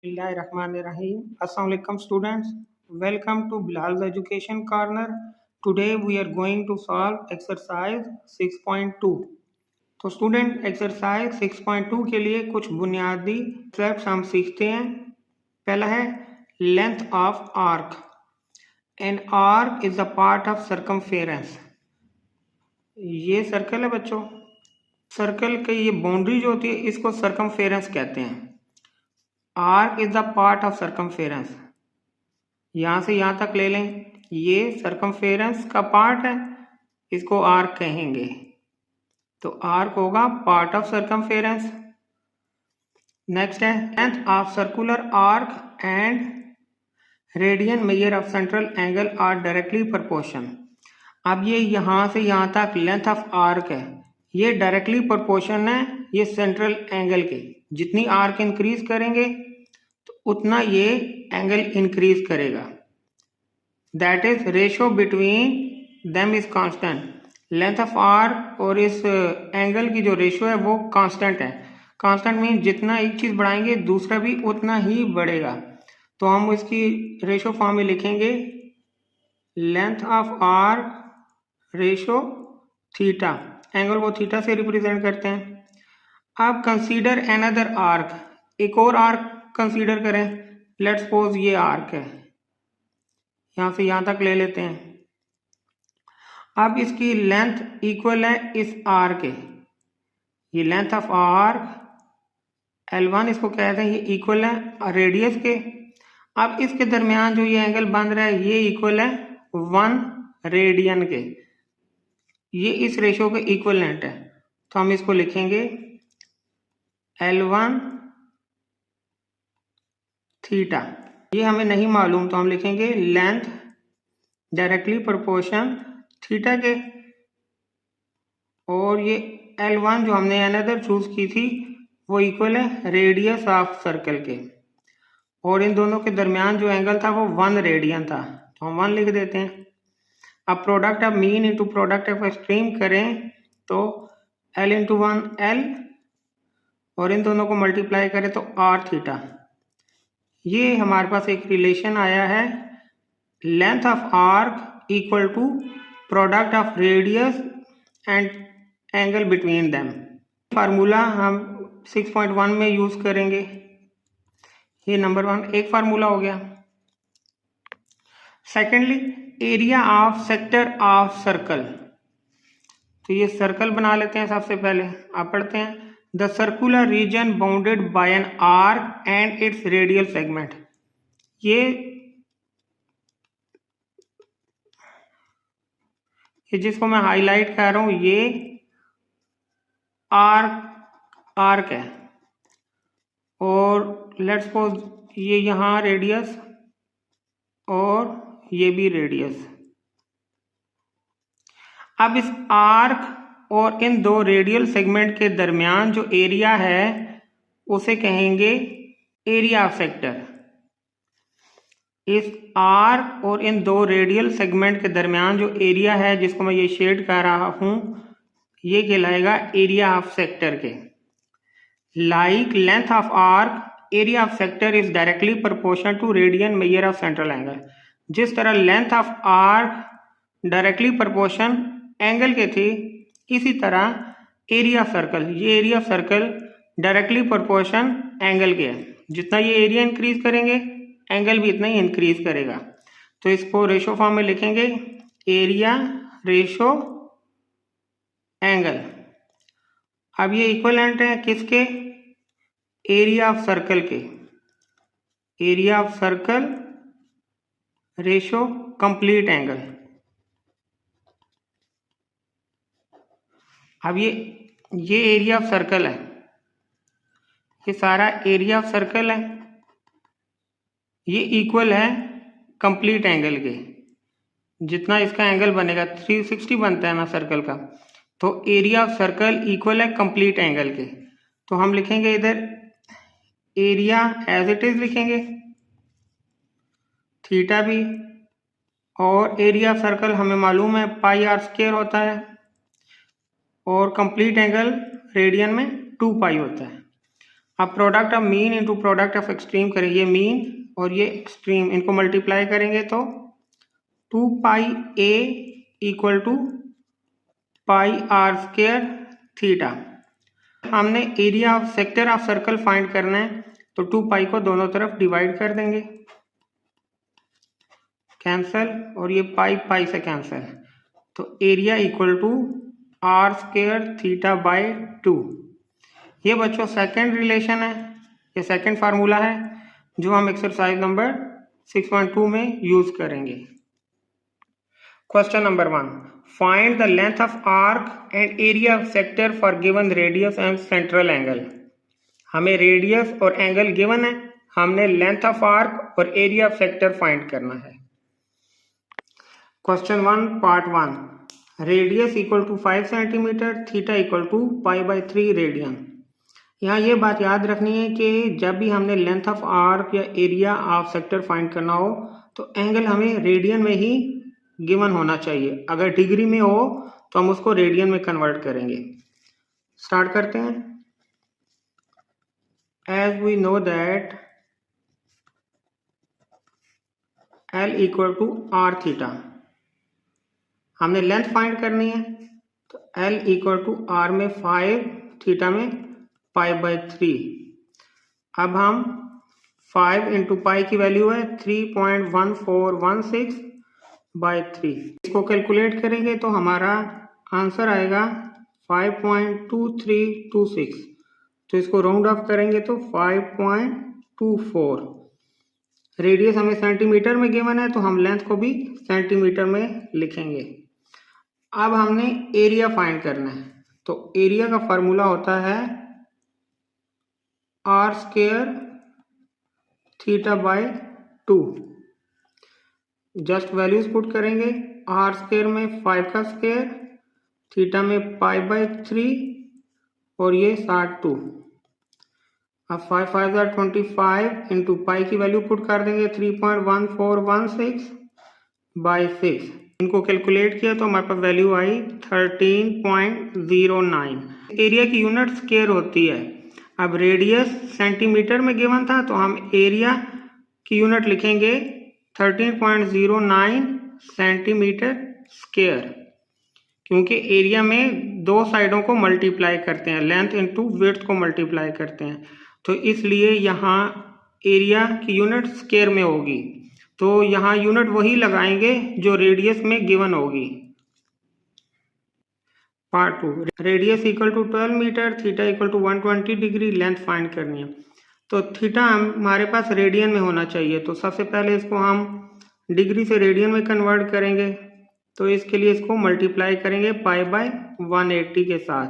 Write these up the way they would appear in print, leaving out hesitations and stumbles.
Bismillahirrahmanirrahim. Assalamu alaikum students. Welcome to Bilal's Education Corner. Today we are going to solve exercise 6.2. तो student exercise 6.2 के लिए कुछ बुनियादी steps हम सीखते हैं। पहला है length of arc. An arc is the part of circumference. ये सर्कल है बच्चों, सर्कल की ये बाउंड्री जो होती है इसको सर्कमफेरेंस कहते हैं। Arc is the part of circumference. यहां से यहां तक ले लें, ये सर्कमफेरेंस का पार्ट है, इसको आर्क कहेंगे। तो आर्क होगा पार्ट ऑफ सर्कमफेरेंस। नेक्स्ट है length of circular arc and radian measure of central angle are directly proportion. अब ये यहां से यहां तक लेंथ ऑफ आर्क है, ये डायरेक्टली प्रोपोर्शन है ये सेंट्रल एंगल के। जितनी आर्क इंक्रीज करेंगे तो उतना ये एंगल इंक्रीज करेगा। That is ratio between them is constant. Length of arc और इस एंगल की जो रेशियो है वो कांस्टेंट है। कांस्टेंट मीन जितना एक चीज बढ़ाएंगे दूसरा भी उतना ही बढ़ेगा। तो हम इसकी रेशियो फॉर्म में लिखेंगे length of arc ratio theta. Angle को थीटा से रिप्रेजेंट करते हैं। अब कंसीडर अनदर आर्क, एक और आर्क कंसीडर करें। लेट्स सपोज ये आर्क है, यहां से यहां तक ले लेते हैं। अब इसकी लेंथ इक्वल है इस आर्क के। ये लेंथ ऑफ आर्क L1 इसको कहते हैं, ये इक्वल है रेडियस के। अब इसके दरमियान जो ये एंगल बन रहा है ये इक्वल है 1 रेडियन के। ये इस रेशियो के इक्वलेंट है। तो हम इसको लिखेंगे L1 थीटा। ये हमें नहीं मालूम तो हम लिखेंगे लेंथ डायरेक्टली प्रोपोर्शन थीटा के। और ये L1 जो हमने अनदर चूज की थी वो इक्वल है रेडियस ऑफ सर्कल के। और इन दोनों के दरमियान जो एंगल था वो 1 रेडियन था, तो हम 1 लिख देते हैं। अब product of mean into product of extreme करें तो L इंटू 1 L, और इन दोनों को मल्टीप्लाई करें तो R थीटा। ये हमारे पास एक रिलेशन आया है, length of arc equal to product of radius and angle between them. Formula हम 6.1 में यूज करेंगे। ये नंबर 1 एक फार्मूला हो गया। Secondly area of sector of circle. तो ये सर्कल बना लेते हैं। सबसे पहले आप पढ़ते हैं the circular region bounded by an arc and it's radial segment. ये जिसको मैं हाईलाइट कर रहा हूं ये आर्क है। और लेट्स सपोज ये यहां रेडियस और ये भी रेडियस। अब इस आर्क और इन दो रेडियल सेगमेंट के दरमियान जो एरिया है उसे कहेंगे एरिया ऑफ सेक्टर। इस आर्क और इन दो रेडियल सेगमेंट के दरमियान जो एरिया है जिसको मैं ये शेड कर रहा हूं ये कहलाएगा एरिया ऑफ सेक्टर के। Like length of arc area of sector is directly proportional to radian measure of central angle. जिस तरह length of arc directly proportion angle के थे, इसी तरह एरिया ऑफ सर्कल, ये area of circle directly proportion angle के है। जितना ये एरिया इंक्रीज करेंगे एंगल भी इतना ही इंक्रीज करेगा। तो इसको रेशो फॉर्म में लिखेंगे एरिया रेशो एंगल। अब ये इक्विवेलेंट है किसके? एरिया ऑफ सर्कल के। Area of circle ratio complete angle. अब ये एरिया ऑफ सर्कल है, ये सारा एरिया ऑफ सर्कल है, ये इक्वल है कंप्लीट एंगल के। जितना इसका एंगल बनेगा 360 बनता है ना सर्कल का, तो एरिया ऑफ सर्कल इक्वल है कंप्लीट एंगल के। तो हम लिखेंगे इधर एरिया एज इट इज लिखेंगे थीटा भी, और एरिया ऑफ सर्कल हमें मालूम है पाई आर स्क्वायर होता है, और कंप्लीट एंगल रेडियन में 2 पाई होता है। अब product of mean into product of extreme करेंगे, मीन और ये एक्सट्रीम इनको मल्टीप्लाई करेंगे तो 2 pi A equal to pi R square theta. हमने area of sector of circle find करना है तो 2 पाई को दोनों तरफ डिवाइड कर देंगे, कैंसल, और ये पाई पाई से कैंसल, तो area equal to are square theta by 2। ये बच्चों सेकंड रिलेशन है, ये सेकंड फार्मूला है जो हम एक्सरसाइज नंबर 6.2 में यूज करेंगे। Question number 1, find the length of arc and area of sector for given radius and central angle. हमें रेडियस और एंगल गिवन है, हमने लेंथ ऑफ आर्क और एरिया ऑफ सेक्टर फाइंड करना है। Question 1 part 1, radius equal to 5 centimetre, theta equal to pi by 3 radian. यहाँ ये बात याद रखनी है कि जब भी हमने लेंथ ऑफ आर्क या एरिया ऑफ सेक्टर फाइंड करना हो तो एंगल हमें रेडियन में ही गिवन होना चाहिए। अगर डिग्री में हो तो हम उसको रेडियन में कन्वर्ट करेंगे। स्टार्ट करते हैं। As we know that L equal to are theta, हमने लेंथ फाइंड करनी है तो L इक्वल टू आर में 5, थीटा में पाई बाय 3। अब हम 5 इंटू पाई की वैल्यू है 3.1416 बाय 3, इसको कैलकुलेट करेंगे तो हमारा आंसर आएगा 5.2326, तो इसको राउंड ऑफ करेंगे तो 5.24। रेडियस हमें सेंटीमीटर में गिवन है तो हम लेंथ को भी सेंटीमीटर में लिखेंगे। अब हमने एरिया फाइंड करना है तो एरिया का फार्मूला होता है R square theta by 2। Just values put करेंगे, आर स्क्वायर में 5 का स्क्वायर, थीटा में पाई बाय 3 और ये 62। अब 5 5 25 इंटू पाई की वैल्यू पुट कर देंगे 3.1416 बाय 6। इनको कैलकुलेट किया तो हमारे पास वैल्यू आई 13.09। एरिया की यूनिट स्क्वायर होती है। अब रेडियस सेंटीमीटर में गिवन था तो हम एरिया की यूनिट लिखेंगे 13.09 सेंटीमीटर स्क्वायर, क्योंकि एरिया में दो साइडों को मल्टीप्लाई करते हैं, लेंथ इनटू विड्थ को मल्टीप्लाई करते हैं, तो इसलिए यहाँ एरिया की यूनिट स्क्वायर में होगी, तो यहाँ यूनिट वही लगाएंगे जो रेडियस में गिवन होगी। Part 2, radius equal to 12 metre, theta equal to 120 degree, length find करनी है तो थीटा हमारे पास रेडियन में होना चाहिए, तो सबसे पहले इसको हम डिग्री से रेडियन में कन्वर्ट करेंगे, तो इसके लिए इसको मल्टीप्लाई करेंगे पाई बाय 180 के साथ,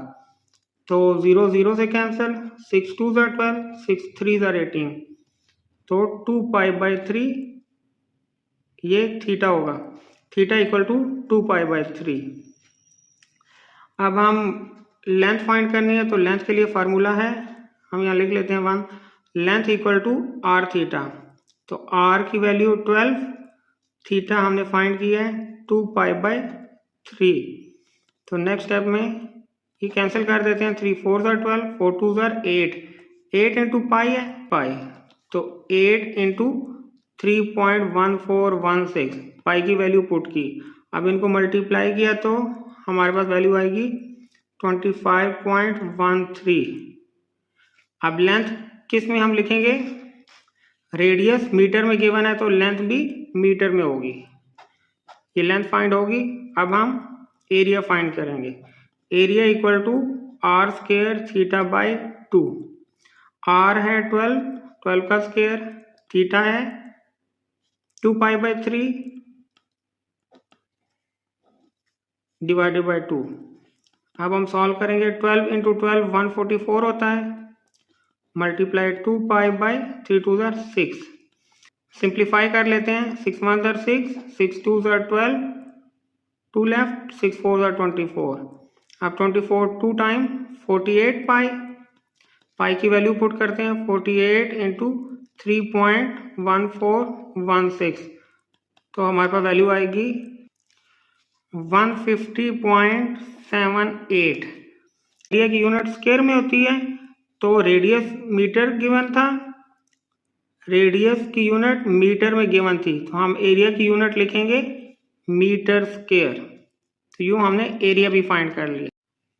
तो 0 0 से कैंसिल, 6 2 12, 6 3 18, तो 2 पाई बाय 3 ये थीटा होगा, theta equal to 2 pi by 3। अब हम लेंथ फाइंड करनी है तो लेंथ के लिए फार्मूला है, हम यहाँ लिख लेते हैं 1, length equal to are theta, तो आर की वैल्यू 12, थीटा हमने फाइंड किया है 2 पाई बाय 3, तो नेक्स्ट स्टेप में ये कैंसिल कर देते हैं, 3 4 12, 4 2 8, 8 इंटू पाई है पाई, तो 8 इंटू 3.1416 पाई की वैल्यू पुट की, अब इनको मल्टीप्लाई किया तो हमारे पास वैल्यू आएगी 25.13। अब लेंथ किस में हम लिखेंगे, रेडियस मीटर में गिवन है तो लेंथ भी मीटर में होगी, ये लेंथ फाइंड होगी। अब हम एरिया फाइंड करेंगे, area equal to are square theta by 2, R है 12, 12 का स्क्वायर, थीटा है 2 पाई बाय 3 डिवाइडेड बाय 2। अब हम सॉल्व करेंगे, 12 इंटू 12 144 होता है, मल्टीप्लाई 2 पाई बाय 3 2 6, सिंप्लीफाई कर लेते हैं, 6 1 6, 6 2 12, 2 लेफ्ट, 6 4 24, अब 24 2 टाइम 48 पाई, पाई की वैल्यू पुट करते हैं 48 इंटू 3.1416, तो हमारे पास वैल्यू आएगी 150.78। एरिया की यूनिट स्क्वायर में होती है तो रेडियस मीटर गिवन था, रेडियस की यूनिट मीटर में गिवन थी, तो हम एरिया की यूनिट लिखेंगे मीटर स्क्वायर। तो यूँ हमने एरिया भी फाइंड कर लिया।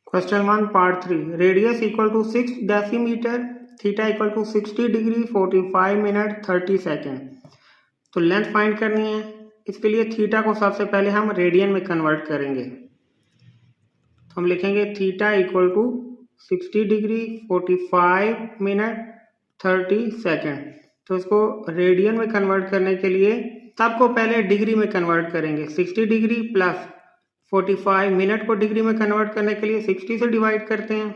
Question 1 part 3, radius equal to 6 decimetre, theta equal to 60 degree 45 minute 30 second. तो लेंथ फाइंड करनी है, इसके लिए थीटा को सबसे पहले हम रेडियन में कन्वर्ट करेंगे। तो हम लिखेंगे theta equal to 60 degree 45 minute 30 second. तो इसको रेडियन में कन्वर्ट करने के लिए सबको पहले डिग्री में कन्वर्ट करेंगे। 60 डिग्री प्लस 45 मिनट को डिग्री में कन्वर्ट करने के लिए 60 से डिवाइड करते हैं,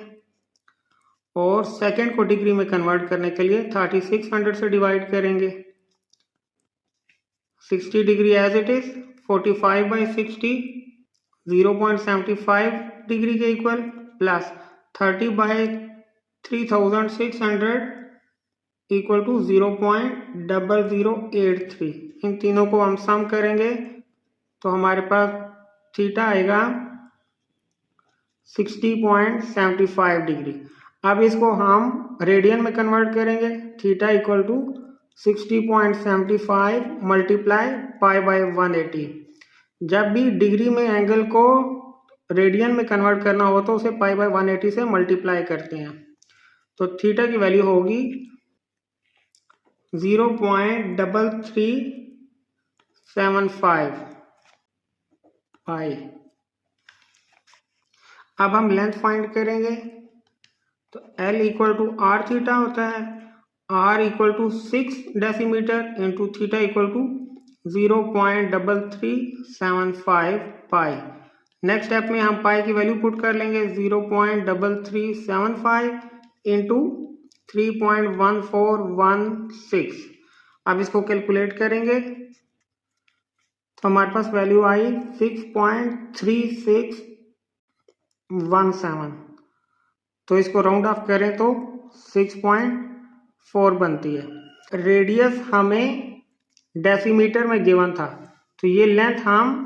और सेकेंड को डिग्री में कन्वर्ट करने के लिए 3600 से डिवाइड करेंगे। 60 degree as it is, 45 by 60 0.75 degree के equal, plus 30 by 3600 equal to 0.0083। इन तीनों को हम सम करेंगे तो हमारे पास थीटा आएगा 60.75 डिग्री। अब इसको हम रेडियन में कन्वर्ट करेंगे। Theta equal to 60.75 multiply pi by 180। जब भी डिग्री में एंगल को रेडियन में कन्वर्ट करना हो तो उसे पाई बाई 180 से मल्टीप्लाई करते हैं। तो थीटा की वैल्यू होगी 0.3375 पाई। अब हम लेंथ फाइंड करेंगे, तो L equal to are theta होता है, R equal to 6 decimetre into theta equal to 0.3375 pi. Next step में हम पाई की वैल्यू पुट कर लेंगे 0.3375 इंटू 3.1416। अब इसको कैलकुलेट करेंगे तो हमारे पास वैल्यू आई 6.3617। तो इसको राउंड ऑफ करें तो 6.4 बनती है। रेडियस हमें डेसीमीटर में गिवन था, तो ये लेंथ हम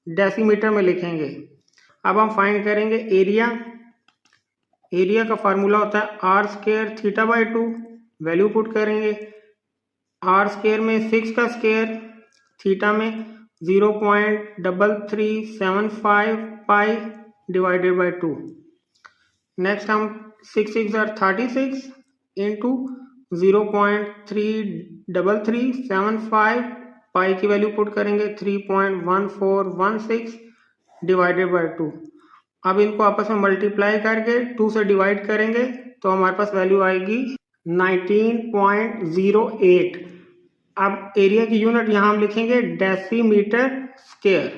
डेसीमीटर में लिखेंगे। अब हम फाइंड करेंगे एरिया। एरिया का फार्मूला होता है R square theta by 2। Value put करेंगे, आर स्क्वायर में 6 का स्क्वायर, थीटा में 0.3375 पाई डिवाइडेड बाई 2। नेक्स्ट हम 6 6 36 इंटू 0.3375 पाई की वैल्यू पुट करेंगे 3.1416 डिवाइडेड बाई 2। अब इनको आपस में मल्टीप्लाई करके 2 से डिवाइड करेंगे तो हमारे पास वैल्यू आएगी 19.08। अब एरिया की यूनिट यहां हम लिखेंगे decimetre square.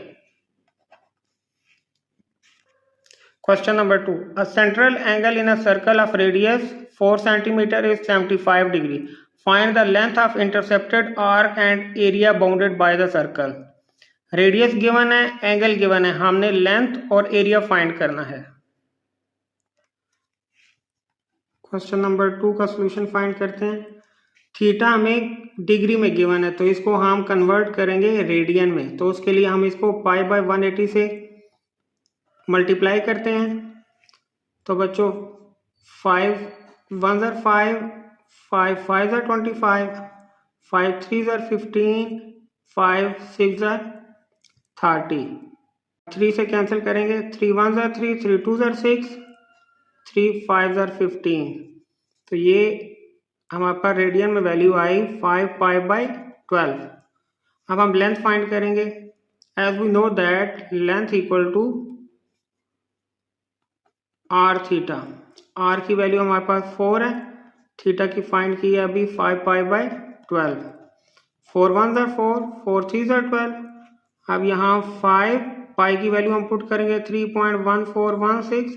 Question number 2, a central angle in a circle of radius 4 centimetre is 75 degree. Find the length of intercepted arc and area bounded by the circle. Radius given है, angle given है, हमने length और area find करना है। Question number 2 का solution find करते हैं। Theta हमें डिग्री में गिवन है, तो इसको हम कन्वर्ट करेंगे रेडियन में। तो उसके लिए हम इसको पाई बाई 180 से मल्टीप्लाई करते हैं। तो बच्चों 5 1 5, 5 5 25, 5 3 15, 5 6 30। 3 से कैंसिल करेंगे, 3 1 3, 3 2 6, 3 5 15। तो ये हमारे पास रेडियन में वैल्यू आई 5 पाई बाई 12। अब हम लेंथ फाइंड करेंगे। As we know that length equal to are theta. Are की वैल्यू हमारे पास 4 है, थीटा की फाइंड की है अभी 5 पाई बाई 12। 4 1 4, 4 3 12। अब यहाँ 5 पाई की वैल्यू हम पुट करेंगे 3.1416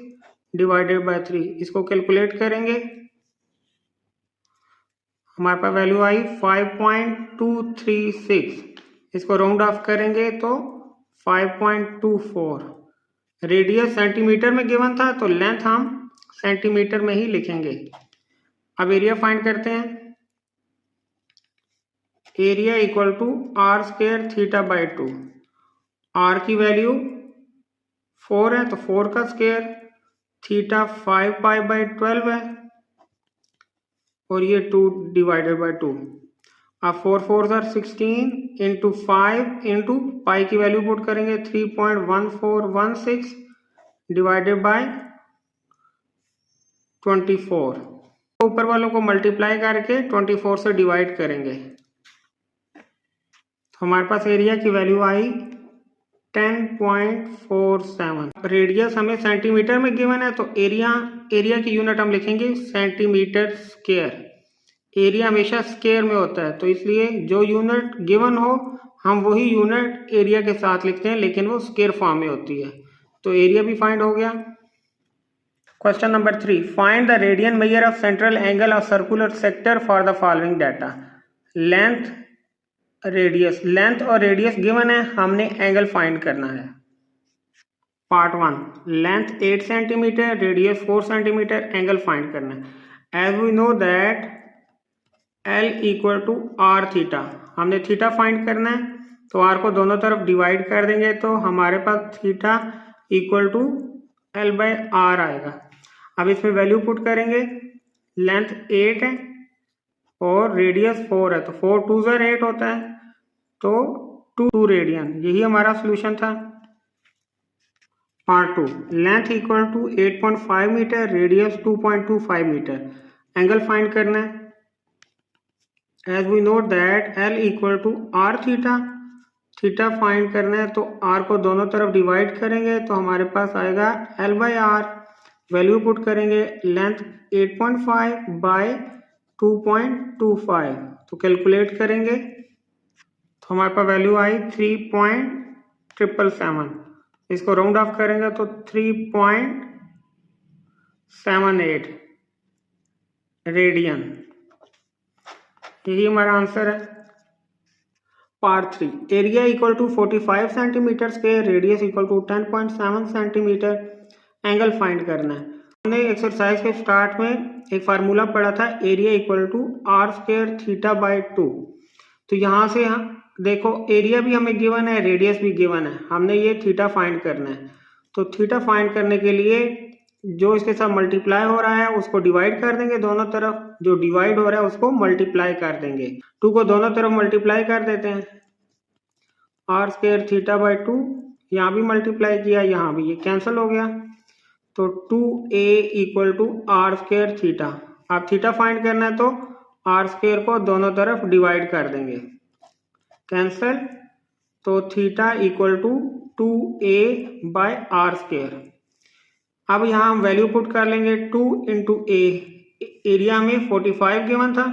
डिवाइडेड बाई 3। इसको कैलकुलेट करेंगे, हमारे पास वैल्यू आई 5.236। इसको राउंड ऑफ करेंगे तो 5.24। रेडियस सेंटीमीटर में गिवन था, तो लेंथ हम सेंटीमीटर में ही लिखेंगे। अब एरिया फाइंड करते हैं। Area equal to are square theta by 2। R की वैल्यू 4 है, तो 4 का स्क्वायर, थीटा 5 पाई बाई 12 है, और ये 2 डिवाइडेड बाई 2। अब 4 4 आर 16 इंटू 5 इंटू पाई की वैल्यू पुट करेंगे 3.1416 डिवाइडेड बाई 24। ऊपर वालों को मल्टीप्लाई करके 24 से डिवाइड करेंगे तो हमारे पास एरिया की वैल्यू आई 10.47। रेडियस हमें सेंटीमीटर में गिवन है तो एरिया की यूनिट हम लिखेंगे सेंटीमीटर स्क्वायर। एरिया हमेशा स्क्वायर में होता है तो इसलिए जो यूनिट गिवन हो हम वही यूनिट एरिया के साथ लिखते हैं, लेकिन वो स्क्वायर फॉर्म में होती है। तो एरिया भी फाइंड हो गया। Question number 3, find the radian measure of central angle of circular sector for the following data. Length और रेडियस गिवन है, हमने एंगल फाइंड करना है। Part 1, length 8 centimetre, radius 4 centimetre, angle find करना है। As we know that L equal to are theta, हमने theta find करना है तो r को दोनों तरफ डिवाइड कर देंगे तो हमारे पास theta equal to L by R आएगा। अब इसमें वैल्यू पुट करेंगे, लेंथ 8 है और रेडियस 4 है तो 4 2 8 होता है तो 2 रेडियन, यही हमारा सोल्यूशन था। Part 2, length equal to 8.5 metre, radius 2.25 metre, angle find करना है। As we note that L equal to are theta find करना है तो r को दोनों तरफ डिवाइड करेंगे तो हमारे पास आएगा L by R. Value put करेंगे, लेंथ 8.5 बाई 2.25 तो कैलकुलेट करेंगे तो हमारे पास वैल्यू आई 3.777। इसको राउंड ऑफ करेंगे तो 3.78 रेडियन, यही हमारा आंसर है। Part 3, area equal to 45 centimetre square, radius equal to 10.7 centimetre, angle find करना है। हमने एक्सरसाइज के स्टार्ट में एक फार्मूला पढ़ा था, area equal to are square theta by 2। तो यहाँ से हम देखो एरिया भी हमें गिवन है, रेडियस भी गिवन है, हमने ये थीटा फाइंड करना है। तो थीटा फाइंड करने के लिए जो इसके साथ मल्टीप्लाई हो रहा है उसको डिवाइड कर देंगे दोनों तरफ, जो डिवाइड हो रहा है उसको मल्टीप्लाई कर देंगे। 2 को दोनों तरफ मल्टीप्लाई कर देते हैं, आर स्क्वायर थीटा बाई 2, यहाँ भी मल्टीप्लाई किया, यहाँ भी, ये कैंसिल हो गया तो 2a equal to are square theta. आप थीटा फाइंड करना है तो आर स्क्वायर को दोनों तरफ डिवाइड कर देंगे, कैंसिल, तो theta equal to 2a by R square. अब यहाँ हम वैल्यू पुट कर लेंगे 2 इंटू ए, एरिया में 45 गिवन था,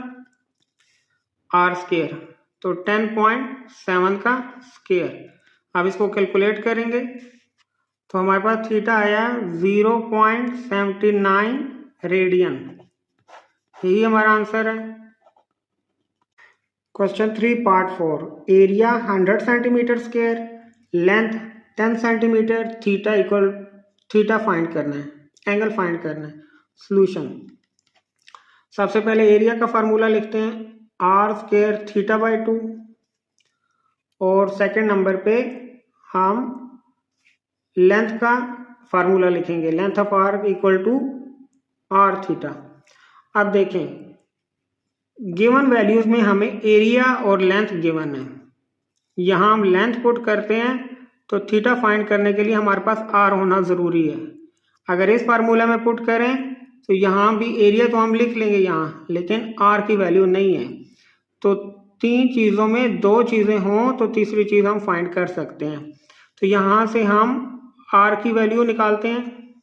आर स्क्वायर तो 10.7 का स्क्वायर। अब इसको कैलकुलेट करेंगे तो हमारे पास थीटा आया 0.79 रेडियन, यही हमारा आंसर है। Question 3 part 4, area 100 centimetre square, length 10 centimetre, theta find करना है, एंगल फाइंड करना है। सॉल्यूशन, सबसे पहले एरिया का फार्मूला लिखते हैं, आर स्क्वायर थीटा बाई 2, और सेकंड नंबर पे हम लेंथ का फार्मूला लिखेंगे, length of R equal to are theta. अब देखें गिवन वैल्यूज में हमें एरिया और लेंथ गिवन है, यहाँ हम लेंथ पुट करते हैं तो थीटा फाइंड करने के लिए हमारे पास आर होना ज़रूरी है। अगर इस फार्मूला में पुट करें तो यहाँ भी एरिया तो हम लिख लेंगे यहाँ, लेकिन आर की वैल्यू नहीं है। तो 3 चीज़ों में 2 चीज़ें हों तो तीसरी चीज़ हम फाइंड कर सकते हैं। तो यहाँ से हम आर की वैल्यू निकालते हैं,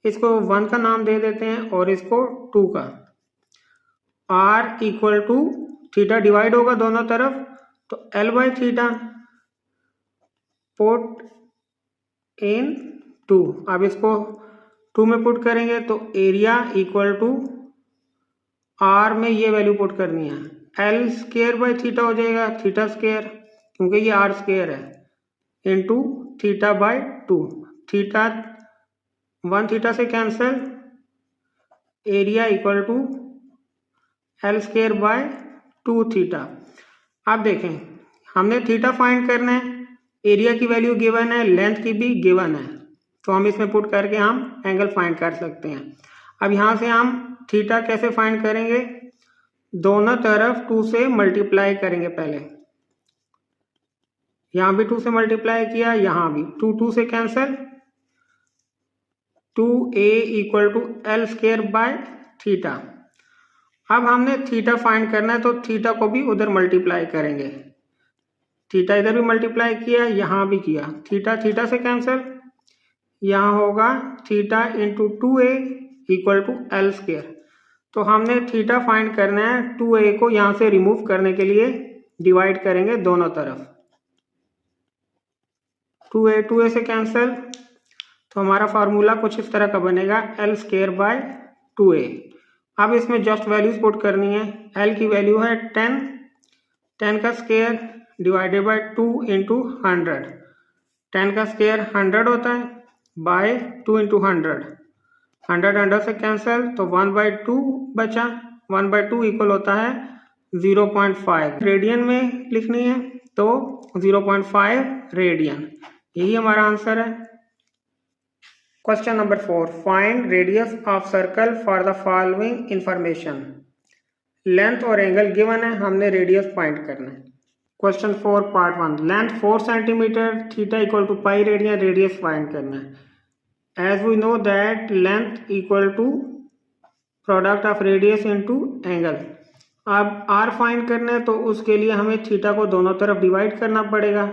इसको 1 का नाम दे देते हैं और इसको 2 का। R equal to theta divide होगा दोनों तरफ तो L by theta put in 2। अब इसको 2 में पुट करेंगे तो एरिया इक्वल टू आर में ये वैल्यू पुट करनी है, एल स्क्वायर बाई थीटा हो जाएगा, थीटा स्क्वायर क्योंकि ये आर स्क्वायर है, into theta by 2, theta 1 theta से cancel, area equal to L square by 2 theta. अब देखें हमने थीटा फाइंड करना है, एरिया की वैल्यू गिवन है, लेंथ की भी गिवन है, तो हम इसमें पुट करके हम एंगल फाइंड कर सकते हैं। अब यहाँ से हम थीटा कैसे फाइंड करेंगे, दोनों तरफ 2 से मल्टीप्लाई करेंगे। पहले यहाँ भी 2 से मल्टीप्लाई किया, यहाँ भी 2 से cancel, 2a equal to L square by theta. अब हमने थीटा फाइंड करना है तो थीटा को भी उधर मल्टीप्लाई करेंगे। थीटा इधर भी मल्टीप्लाई किया, यहाँ भी किया, थीटा थीटा से कैंसिल, यहाँ होगा theta into 2a equal to L square. तो हमने थीटा फाइंड करना है, 2a को यहाँ से रिमूव करने के लिए डिवाइड करेंगे दोनों तरफ, 2a से कैंसिल, तो हमारा फार्मूला कुछ इस तरह का बनेगा, एल स्क्वायर बाय 2a। अब इसमें जस्ट वैल्यूज पुट करनी है। एल की वैल्यू है 10, 10 का स्क्वायर डिवाइडेड बाय 2 इंटू 100, 10 का स्क्वायर 100 होता है, बाय 2 इंटू 100, 100 से कैंसिल, तो 1/2 बचा, 1/2 इक्वल होता है 0.5। रेडियन में लिखनी है तो 0.5 रेडियन, यही हमारा आंसर है। Question number 4, find radius of circle for the following information. Length और एंगल गिवन है, हमने रेडियस फाइंड करना है। Question 4 part 1, length 4 centimetre, theta equal to pi radian, radius find करना है। As we know that length equal to product of radius into angle. अब R find करना है तो उसके लिए हमें थीटा को दोनों तरफ डिवाइड करना पड़ेगा,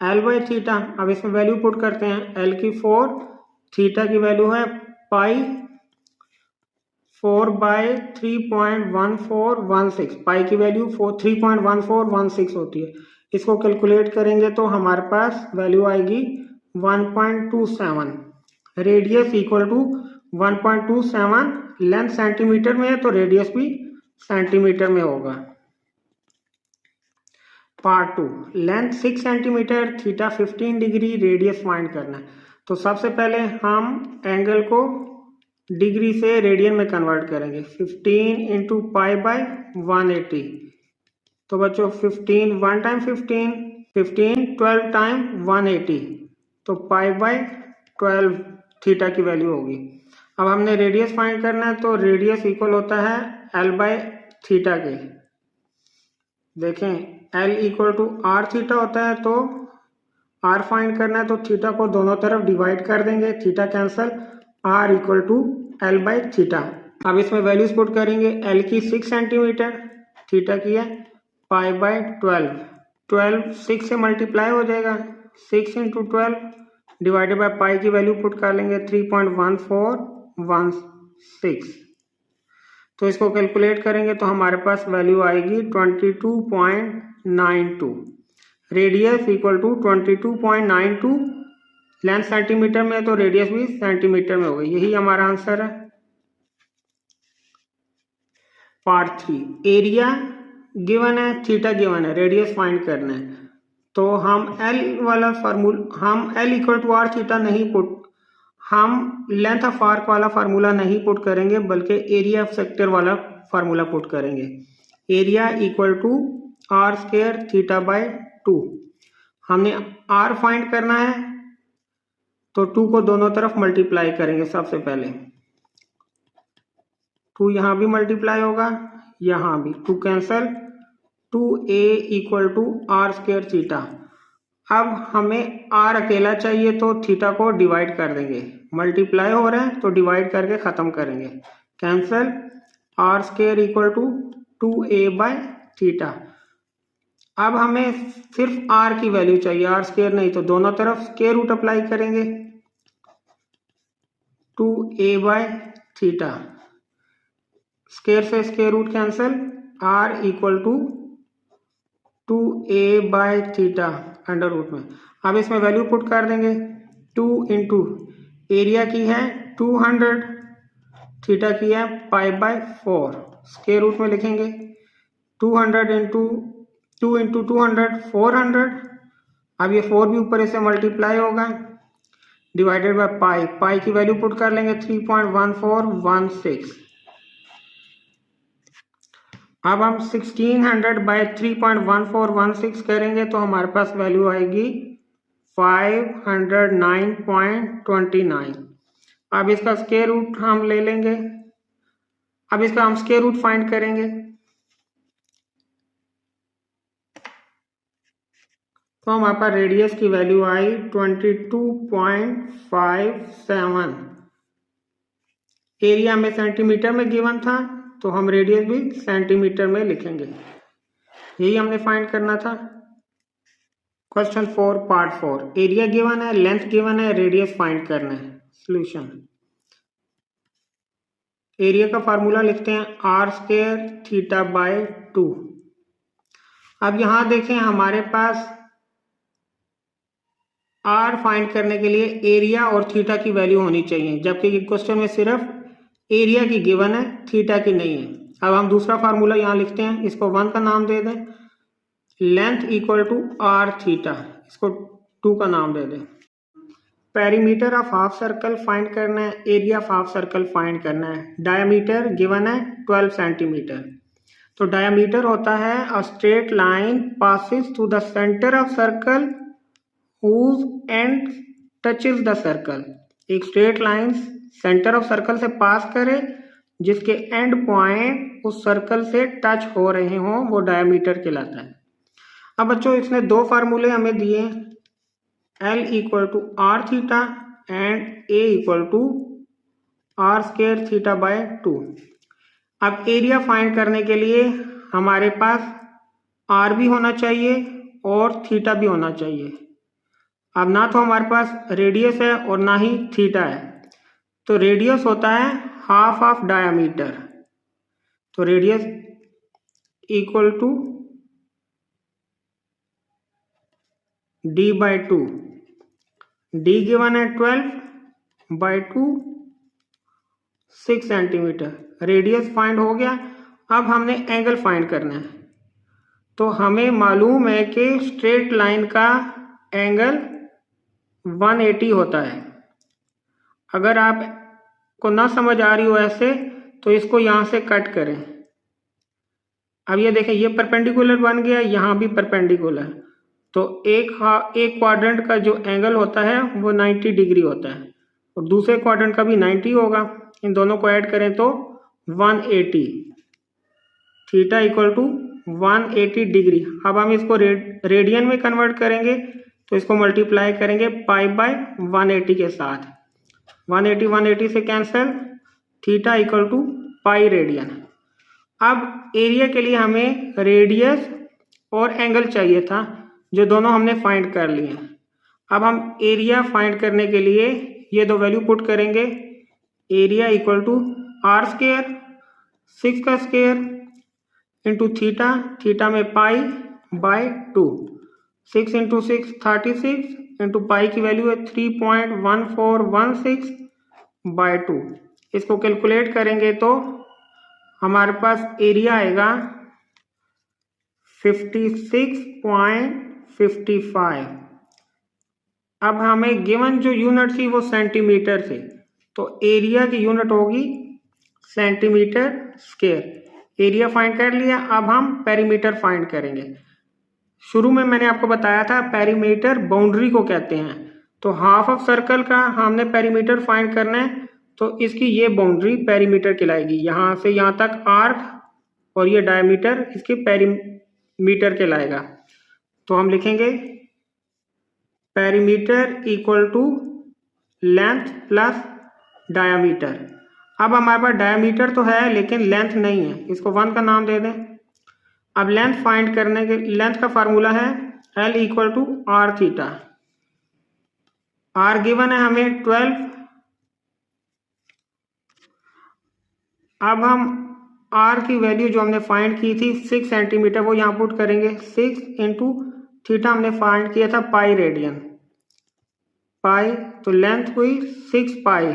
एल बाई थीटा। अब इसमें वैल्यू पुट करते हैं, एल की 4, थीटा की वैल्यू है पाई 4/3.1416, पाई की वैल्यू 3.1416 होती है। इसको कैलकुलेट करेंगे तो हमारे पास वैल्यू आएगी 1.27। Radius equal to 1.27, length centimetre में है तो रेडियस भी सेंटीमीटर में होगा। Part 2, length 6 centimetre, theta 15 degree, radius find करना है। तो सबसे पहले हम एंगल को डिग्री से रेडियन में कन्वर्ट करेंगे, 15 इंटू पाई बाय 180। तो बच्चों 15 1 टाइम 15, 12 टाइम 180, तो पाई बाय 12 थीटा की वैल्यू होगी। अब हमने रेडियस फाइंड करना है तो रेडियस इक्वल होता है एल बाय थीटा के। देखें L equal to are theta होता है, तो आर फाइंड करना है तो थीटा को दोनों तरफ डिवाइड कर देंगे, theta cancel, R equal to L by theta. अब इसमें वैल्यूज पुट करेंगे, एल की 6 सेंटीमीटर, थीटा की है पाई बाय 12, 12 6 से मल्टीप्लाई हो जाएगा, 6 इंटू 12 डिवाइडेड बाय पाई की वैल्यू पुट कर लेंगे 3.1416। तो इसको कैलकुलेट करेंगे तो हमारे पास वैल्यू आएगी 22.92। Radius equal to 22.92, length centimetre में है तो रेडियस भी सेंटीमीटर में होगा, यही हमारा आंसर है। पार्ट 3, एरिया गिवन है, थीटा गिवन है, रेडियस फाइंड करना है। तो हम एल वाला फार्मूला, हम L equal to are theta नहीं पुट, हम लेंथ ऑफ आर्क वाला फार्मूला नहीं पुट करेंगे, बल्कि एरिया ऑफ सेक्टर वाला फार्मूला पुट करेंगे। Area equal to are square theta by 2। हमने आर फाइंड करना है तो 2 को दोनों तरफ मल्टीप्लाई करेंगे। सबसे पहले 2 यहाँ भी मल्टीप्लाई होगा, यहाँ भी 2 cancel, 2a equal to are square theta. अब हमें आर अकेला चाहिए तो थीटा को डिवाइड कर देंगे, मल्टीप्लाई हो रहा है तो डिवाइड करके ख़त्म करेंगे, cancel, R square equal to 2a by theta. अब हमें सिर्फ आर की वैल्यू चाहिए, आर स्क्वायर नहीं, तो दोनों तरफ स्क्वायर रूट अप्लाई करेंगे, 2a बाय थीटा, स्क्वायर से square root cancel, R equal to 2a by theta under root में। अब इसमें वैल्यू पुट कर देंगे, 2 इंटू एरिया की है 200, थीटा की है पाई बाय 4, स्क्वायर रूट में लिखेंगे 200 इंटू 2 इंटू 200 400। अब ये 4 भी ऊपर इसे मल्टीप्लाई होगा, डिवाइडेड बाय पाई, पाई की वैल्यू पुट कर लेंगे 3.1416। अब हम 1600 बाय 3.1416 करेंगे तो हमारे पास वैल्यू आएगी 509.29। अब इसका स्क्वायर रूट हम ले लेंगे। अब इसका हम स्क्वायर रूट फाइंड करेंगे। तो हमारे पास रेडियस की वैल्यू आई 22.57। एरिया में सेंटीमीटर में गिवन था, तो हम रेडियस भी सेंटीमीटर में लिखेंगे। यही हमने फाइंड करना था। क्वेश्चन 4 पार्ट 4, एरिया गिवन है, लेंथ गिवन है, रेडियस फाइंड करना है। सॉल्यूशन, एरिया का फार्मूला लिखते हैं r²θ/2। अब यहां देखें, हमारे पास r फाइंड करने के लिए एरिया और थीटा की वैल्यू होनी चाहिए, जबकि क्वेश्चन में सिर्फ एरिया की गिवन है, थीटा की नहीं है। अब हम दूसरा फार्मूला यहाँ लिखते हैं, इसको 1 का नाम दे दें, length equal to r theta, इसको 2 का नाम दे दें। Perimeter of half circle find करना है, area of half circle find करना है। डायमीटर गिवन है 12 सेंटीमीटर। तो डायमीटर होता है a straight line passes through the centre of circle whose end touches the circle। एक straight line centre of circle से पास करे जिसके एंड पॉइंट उस सर्कल से टच हो रहे हों, वो डायमीटर कहलाता है। अब बच्चों, इसने 2 फार्मूले हमें दिए, L equal to r theta and A equal to r²θ/2। अब एरिया फाइंड करने के लिए हमारे पास r भी होना चाहिए और थीटा भी होना चाहिए। अब ना तो हमारे पास रेडियस है और ना ही थीटा है, तो रेडियस होता है हाफ ऑफ डायमीटर। तो radius equal to d/2। d given है 12/2 6 सेंटीमीटर। रेडियस फाइंड हो गया। अब हमने एंगल फाइंड करना है। तो हमें मालूम है कि स्ट्रेट लाइन का एंगल 180 होता है। अगर आप को ना समझ आ रही हो ऐसे, तो इसको यहाँ से कट करें। अब ये देखें, ये परपेंडिकुलर बन गया, यहाँ भी परपेंडिकुलर। तो एक क्वाड्रेंट का जो एंगल होता है वो 90 डिग्री होता है और दूसरे क्वाड्रेंट का भी 90 होगा। इन दोनों को ऐड करें तो 180। Theta equal to 180 degree. अब हम इसको रेडियन में कन्वर्ट करेंगे, तो इसको मल्टीप्लाई करेंगे π/180 के साथ। 180 से cancel, theta equal to pi radian. अब एरिया के लिए हमें रेडियस और एंगल चाहिए था, जो दोनों हमने फाइंड कर लिए। अब हम एरिया फाइंड करने के लिए ये 2 वैल्यू पुट करेंगे। एरिया इक्वल टू r², 6 का स्क्वायर इंटू थीटा, थीटा में π/2। 6 इंटू 6 36 इंटू पाई की वैल्यू है 3.1416/2। इसको कैलकुलेट करेंगे तो हमारे पास एरिया आएगा 56.55। अब हमें गिवन जो यूनिट थी वो सेंटीमीटर थी, तो एरिया की यूनिट होगी सेंटीमीटर स्क्वायर। एरिया फाइंड कर लिया। अब हम पेरीमीटर फाइंड करेंगे। शुरू में मैंने आपको बताया था पेरीमीटर बाउंड्री को कहते हैं। तो हाफ ऑफ सर्कल का हमने पेरीमीटर फाइंड करना है, तो इसकी ये बाउंड्री पेरीमीटर कहलाएगी। यहाँ से यहाँ तक आर्क और ये डायमीटर इसके पेरीमीटर कहलाएगा। तो हम लिखेंगे perimeter equal to length plus diameter. अब हमारे पास डायमीटर तो है लेकिन लेंथ नहीं है, इसको 1 का नाम दे दें। अब लेंथ फाइंड करने के लेंथ का फार्मूला है L equal to r theta. r given है हमें 12। अब हम r की वैल्यू जो हमने फाइंड की थी 6 सेंटीमीटर, वो यहाँ पुट करेंगे। 6 इंटू थीटा हमने फाइंड किया था पाई रेडियन, पाई, तो लेंथ हुई 6 पाई।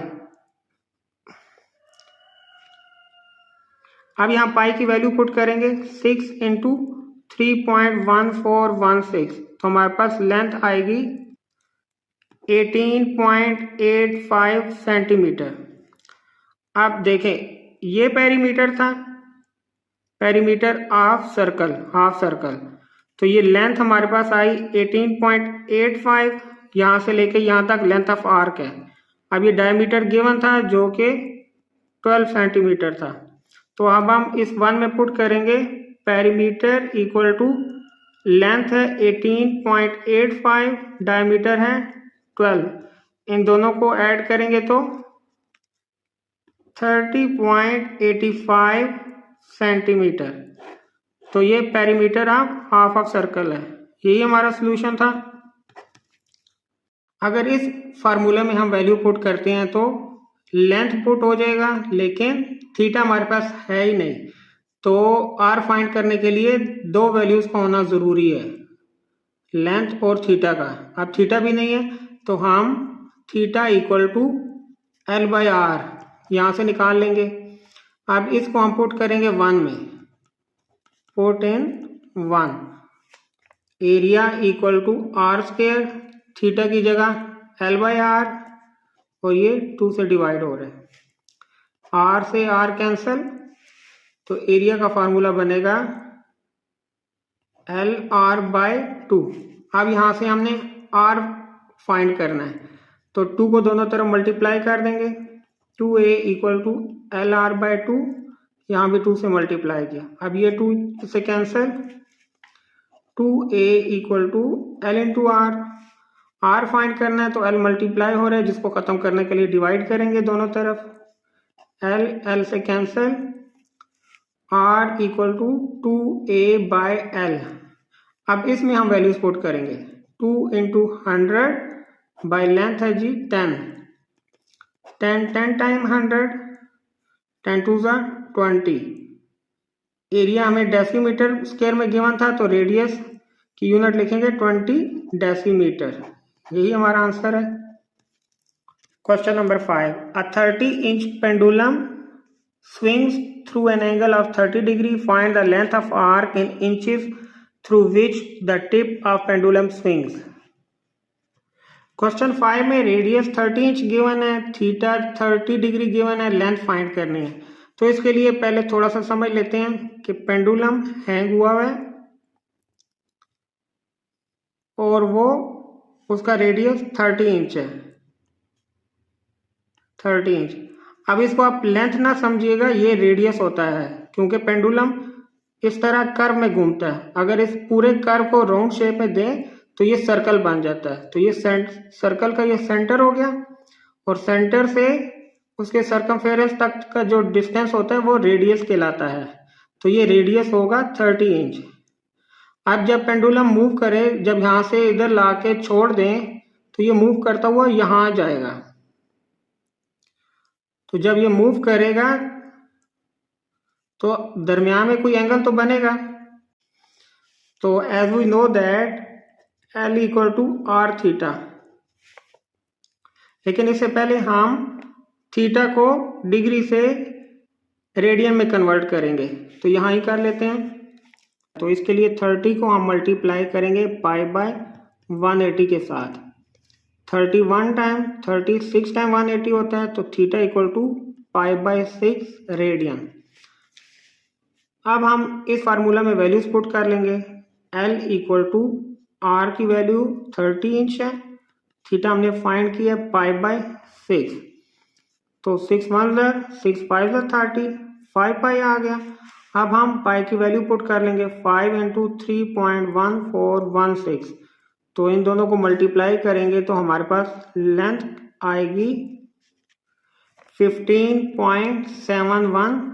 अब यहाँ पाई की वैल्यू पुट करेंगे 6 इंटू 3.1416, तो हमारे पास लेंथ आएगी 18.85 सेंटीमीटर। अब देखें, ये पेरीमीटर था, perimeter of circle, half circle. तो ये लेंथ हमारे पास आई 18.85, यहाँ से लेके यहाँ तक लेंथ ऑफ आर्क है। अब ये डायमीटर गिवन था जो कि 12 सेंटीमीटर था। तो अब हम इस 1 में पुट करेंगे पेरीमीटर इक्वल टू लेंथ है 18.85, डायमीटर है 12, इन दोनों को ऐड करेंगे तो 30.85 सेंटीमीटर। तो ये perimeter of half of circle है। यही हमारा सॉल्यूशन था। अगर इस फार्मूले में हम वैल्यू पुट करते हैं तो लेंथ पुट हो जाएगा, लेकिन थीटा हमारे पास है ही नहीं। तो आर फाइंड करने के लिए दो वैल्यूज का होना जरूरी है, लेंथ और थीटा का। अब थीटा भी नहीं है तो हम theta equal to L by R यहाँ से निकाल लेंगे। अब इसको हम पुट करेंगे 1 में, put in 1, area equal to are square, theta की जगह एल बाई आर, और ये 2 से डिवाइड हो रहा है, आर से आर कैंसल, तो एरिया का फार्मूला बनेगा एल आर बाय 2। अब यहाँ से हमने आर फाइंड करना है तो 2 को दोनों तरफ मल्टीप्लाई कर देंगे, 2a equal to L R by 2, यहाँ भी 2 से मल्टीप्लाई किया। अब ये 2 से cancel, 2a equal to L into R find करना है तो एल मल्टीप्लाई हो रहा है, जिसको खत्म करने के लिए डिवाइड करेंगे दोनों तरफ, एल से cancel, R equal to 2a by L. अब इसमें हम वैल्यूज पुट करेंगे, 2 इंटू 100 बाई लेंथ है जी 10, 10 टाइम 100, 10 टू ज़ा 20। एरिया हमें डेसीमीटर स्क्वायर में गिवन था तो रेडियस की यूनिट लिखेंगे 20 डेसीमीटर। यही हमारा आंसर है। Question number 5, a 30-inch pendulum swings through an angle of 30 degree. Find the length of arc in inches through which the tip of pendulum swings. Question 5 में radius 30 inch given है, theta 30 degree given है, length find करनी है। तो इसके लिए पहले थोड़ा सा समझ लेते हैं कि पेंडुलम हैंग हुआ है और वो उसका रेडियस 30 इंच है, 30 इंच। अब इसको आप लेंथ ना समझिएगा, ये रेडियस होता है, क्योंकि पेंडुलम इस तरह कर्व में घूमता है। अगर इस पूरे कर्व को राउंड शेप में दें तो ये सर्कल बन जाता है। तो ये सर्कल का ये सेंटर हो गया, और सेंटर से उसके सर्कमफेरेंस तक का जो डिस्टेंस होता है वो रेडियस कहलाता है। तो ये रेडियस होगा 30 इंच। अब जब पेंडुलम मूव करे, जब यहाँ से इधर ला के छोड़ दें तो ये मूव करता हुआ यहाँ आ जाएगा। तो जब ये मूव करेगा तो दरमियान में कोई एंगल तो बनेगा। तो as we know that L equal to are theta, लेकिन इससे पहले हम थीटा को डिग्री से रेडियन में कन्वर्ट करेंगे, तो यहाँ ही कर लेते हैं। तो इसके लिए 30 को हम मल्टीप्लाई करेंगे पाई बाय 180 के साथ, 31 टाइम 36 टाइम 180 होता है, तो theta equal to pi by 6 radian. अब हम इस फार्मूला में वैल्यूज पुट कर लेंगे, एल इक्वल टू आर की वैल्यू 30 इंच है, थीटा हमने फाइंड किया पाई बाय 6, तो 6 1 6 5 30, 5 पाई आ गया। अब हम पाई की वैल्यू पुट कर लेंगे, 5 इंटू 3.1416, तो इन दोनों को मल्टीप्लाई करेंगे तो हमारे पास लेंथ आएगी 15.71।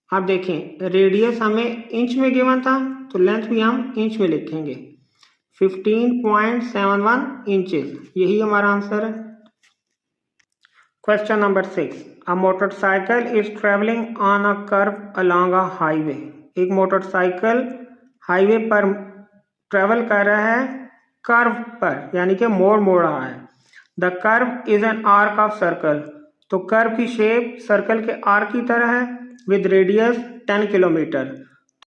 अब देखें रेडियस हमें इंच में गिवन था तो लेंथ भी हम इंच में लिखेंगे, 15.71 इंचेस। यही हमारा आंसर है। Question number 6, a motorcycle is travelling on a curve along a highway. एक मोटरसाइकिल हाईवे पर ट्रेवल कर रहा है कर्व पर, यानी कि मोड़ रहा है। The curve is an arc of circle, तो कर्व की शेप सर्कल के आर्क की तरह है, विद रेडियस 10 किलोमीटर,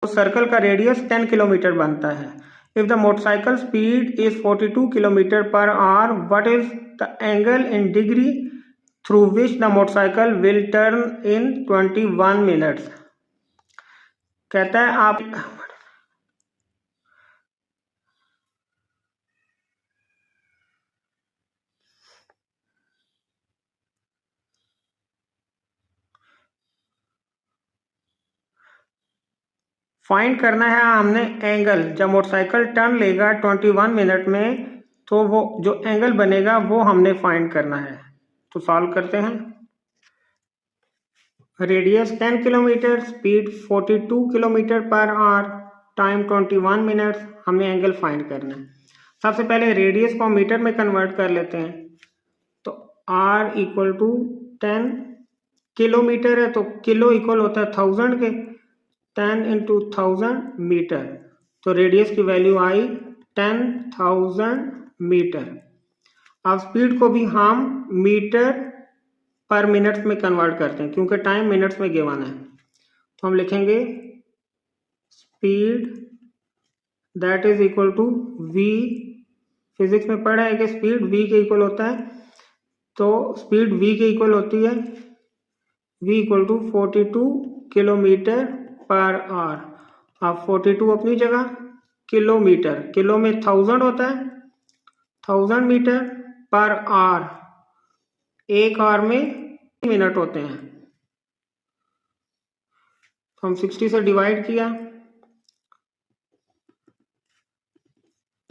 तो सर्कल का रेडियस 10 किलोमीटर बनता है। If the motorcycle speed is 42 kilometre per our, what is the angle in degree through which the motorcycle will turn in 21 minutes. कहता है आप फाइंड करना है हमने एंगल। जब मोटरसाइकिल टर्न लेगा 21 मिनट में, तो वो जो एंगल बनेगा वो हमने फाइंड करना है। तो सॉल्व करते हैं। Radius 10 kilometre, speed 42 kilometre per our, time 21 minutes, हमने एंगल फाइंड करना है। सबसे पहले रेडियस को मीटर में कन्वर्ट कर लेते हैं। तो r इक्वल टू 10 किलोमीटर है, तो किलो इक्वल होता है 1000 के, 10 इंटू 1000 मीटर। तो रेडियस की वैल्यू आई 10,000 मीटर। अब स्पीड को भी हम मीटर पर मिनट्स में कन्वर्ट करते हैं क्योंकि टाइम मिनट्स में गिवन है। तो हम लिखेंगे speed that is equal to v। Physics में पढ़ा है कि स्पीड v के इक्वल होता है, तो स्पीड v के इक्वल होती है v equal to 42 kilometre per hour. अब 42 अपनी जगह, किलोमीटर, किलो में 1000 होता है, 1000 मीटर पर आवर, एक आवर में मिनट होते हैं। तो हम 60 से डिवाइड किया,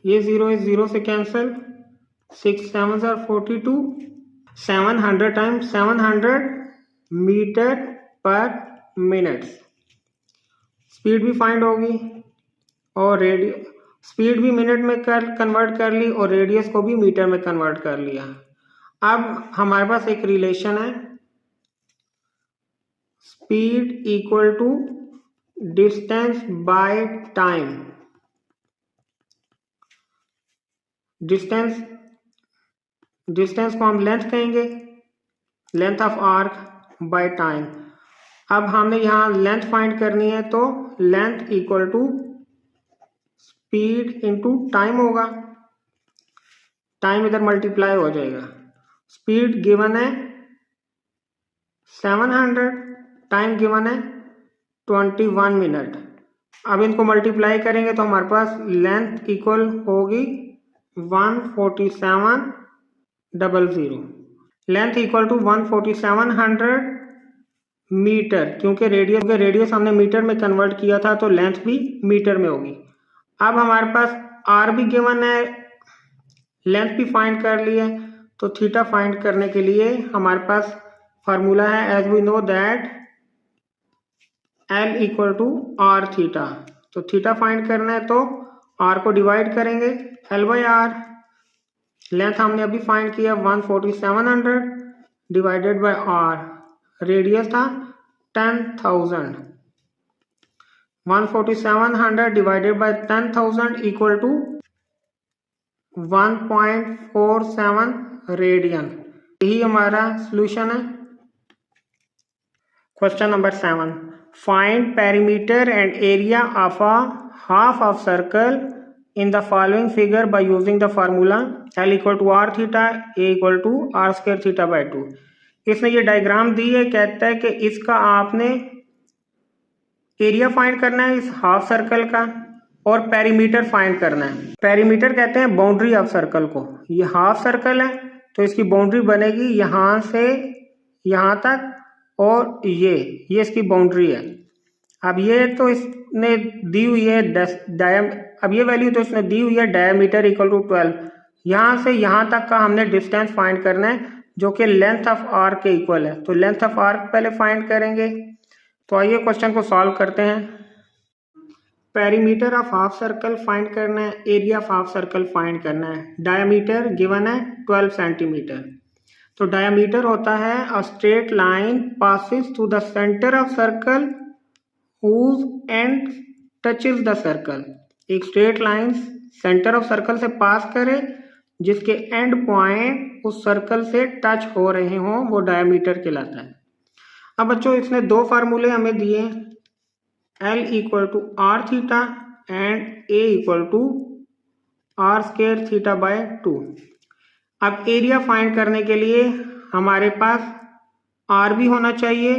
ये 0 से cancel, 6 7 are 42, 700 times 700 metre per minute. Speed भी फाइंड होगी और स्पीड भी मिनट में कन्वर्ट कर ली और रेडियस को भी मीटर में कन्वर्ट कर लिया। अब हमारे पास एक रिलेशन है, speed equal to distance by time. Distance को हम लेंथ कहेंगे, length of arc by time. अब हमें यहाँ लेंथ फाइंड करनी है, तो length equal to speed into time होगा, टाइम इधर मल्टीप्लाई हो जाएगा। स्पीड गिवन है 700, टाइम गिवन है 21 मिनट। अब इनको मल्टीप्लाई करेंगे तो हमारे पास लेंथ इक्वल होगी 14700, लेंथ इक्वल टू 14700 मीटर, क्योंकि रेडियस हमने मीटर में कन्वर्ट किया था तो लेंथ भी मीटर में होगी। अब हमारे पास आर भी गिवन है, लेंथ भी फाइंड कर ली है, तो थीटा फाइंड करने के लिए हमारे पास फार्मूला है, as we know that L equal to are theta. तो थीटा फाइंड करना है तो आर को डिवाइड करेंगे एल बाई आर। लेंथ हमने अभी फाइंड किया 14700 डिवाइडेड बाय आर, रेडियस था 10,000, 14700 divided by 10,000 equal to 1.47 radian. यही हमारा सॉल्यूशन है। Question number 7, find perimeter and area of a half of circle in the following figure by using the formula L equal to r theta, A equal to r square theta by 2। इसने ये diagram दी है, कहता है कि इसका आपने area find करना है इस हाफ सर्कल का और पेरीमीटर फाइंड करना है। पेरीमीटर कहते हैं बाउंड्री ऑफ सर्कल को। ये हाफ सर्कल है तो इसकी बाउंड्री बनेगी यहाँ से यहाँ तक, और ये इसकी बाउंड्री है। अब ये तो इसने दी हुई है अब ये वैल्यू तो इसने दी हुई है डायमीटर इक्वल टू 12। यहाँ से यहाँ तक का हमने डिस्टेंस फाइंड करना है जो कि लेंथ ऑफ आर्क के इक्वल है। तो लेंथ ऑफ आर्क पहले फाइंड करेंगे। तो आइए क्वेश्चन को सॉल्व करते हैं। Perimeter of half circle find करना है, area of half circle find करना है। डायमीटर गिवन है 12 सेंटीमीटर। तो डायमीटर होता है a straight line passes through the centre of circle whose end touches the circle। एक straight line centre of circle से पास करे जिसके एंड पॉइंट उस सर्कल से टच हो रहे हों, वो डायमीटर कहलाता है। अब बच्चों इसने दो फार्मूले हमें दिए, L equal to are theta and A equal to are square theta by 2। अब एरिया फाइंड करने के लिए हमारे पास R भी होना चाहिए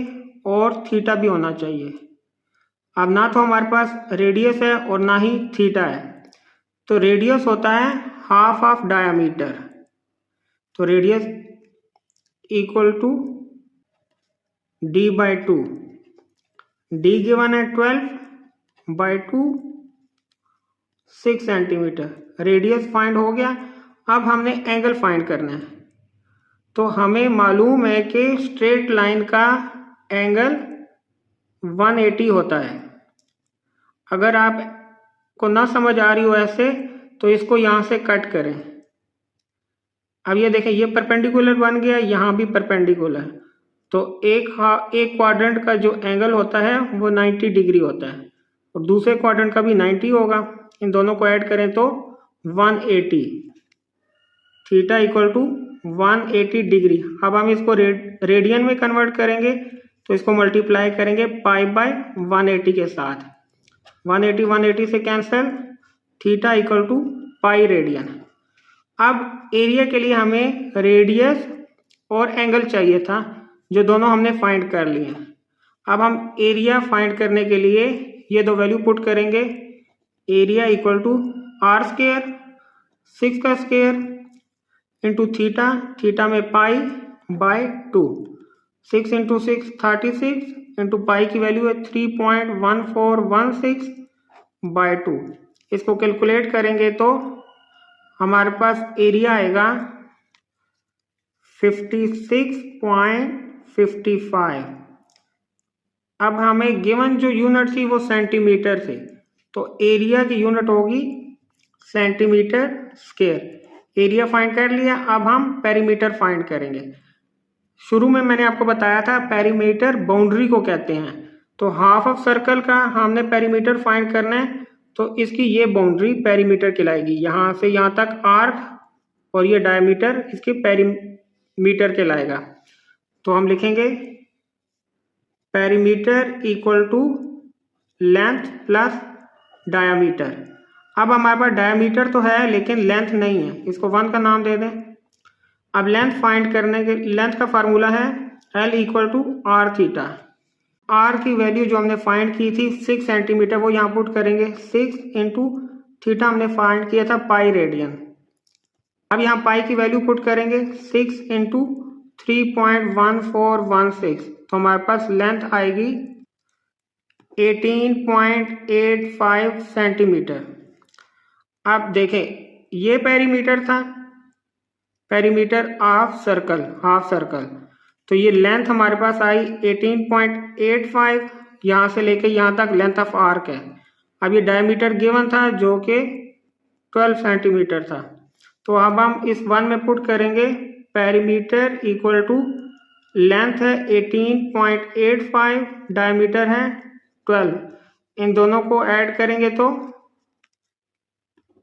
और थीटा भी होना चाहिए। अब ना तो हमारे पास रेडियस है और ना ही थीटा है, तो रेडियस होता है हाफ ऑफ डायमीटर। तो radius equal to d by 2, d given है 12, बाई 2 6 सेंटीमीटर। रेडियस फाइंड हो गया। अब हमने एंगल फाइंड करना है। तो हमें मालूम है कि स्ट्रेट लाइन का एंगल 180 होता है। अगर आप को ना समझ आ रही हो ऐसे तो इसको यहाँ से कट करें। अब ये देखें, ये परपेंडिकुलर बन गया, यहाँ भी परपेंडिकुलर। तो एक क्वाड्रेंट का जो एंगल होता है वो 90 डिग्री होता है और दूसरे क्वाड्रेंट का भी 90 होगा। इन दोनों को ऐड करें तो 180, थीटा इक्वल टू 180 डिग्री। अब हम इसको रेडियन में कन्वर्ट करेंगे तो इसको मल्टीप्लाई करेंगे पाई बाय 180 के साथ। 180 से cancel, theta equal to pi radian. अब एरिया के लिए हमें रेडियस और एंगल चाहिए था, जो दोनों हमने फाइंड कर लिए। अब हम एरिया फाइंड करने के लिए ये दो वैल्यू पुट करेंगे। Area equal to are square 6 का स्क्वायर इंटू थीटा, थीटा में pi by 2। 6 into 6 36 into pi की वैल्यू है 3.1416 बाय 2। इसको कैलकुलेट करेंगे तो हमारे पास एरिया आएगा 56.55। अब हमें गिवन जो यूनिट थी वो सेंटीमीटर थी, तो एरिया की यूनिट होगी सेंटीमीटर स्क्वायर। एरिया फाइंड कर लिया। अब हम पेरीमीटर फाइंड करेंगे। शुरू में मैंने आपको बताया था पेरीमीटर बाउंड्री को कहते हैं। तो हाफ ऑफ सर्कल का हमने पेरीमीटर फाइंड करना है, तो इसकी ये बाउंड्री पेरीमीटर कहलाएगी। यहाँ से यहाँ तक आर्क और ये डायमीटर इसके पेरीमीटर कहलाएगा। तो हम लिखेंगे perimeter equal to length plus diameter. अब हमारे पास डायामीटर तो है लेकिन लेंथ नहीं है, इसको 1 का नाम दे दें। अब लेंथ फाइंड करने के लेंथ का फार्मूला है L equal to are theta. Are की वैल्यू जो हमने फाइंड की थी 6 सेंटीमीटर, वो यहाँ पुट करेंगे। 6 इंटू थीटा हमने फाइंड किया था पाई रेडियन। अब यहाँ पाई की वैल्यू पुट करेंगे 6 इंटू 3.1416, तो हमारे पास लेंथ आएगी 18.85 सेंटीमीटर। अब देखें, ये पेरीमीटर था, perimeter of circle, half circle. तो ये लेंथ हमारे पास आई 18.85, यहाँ से लेके यहाँ तक लेंथ ऑफ आर्क है। अब ये डायमीटर गिवन था जो कि 12 सेंटीमीटर था। तो अब हम इस 1 में पुट करेंगे पेरीमीटर इक्वल टू लेंथ है 18.85, डायमीटर है 12। इन दोनों को ऐड करेंगे तो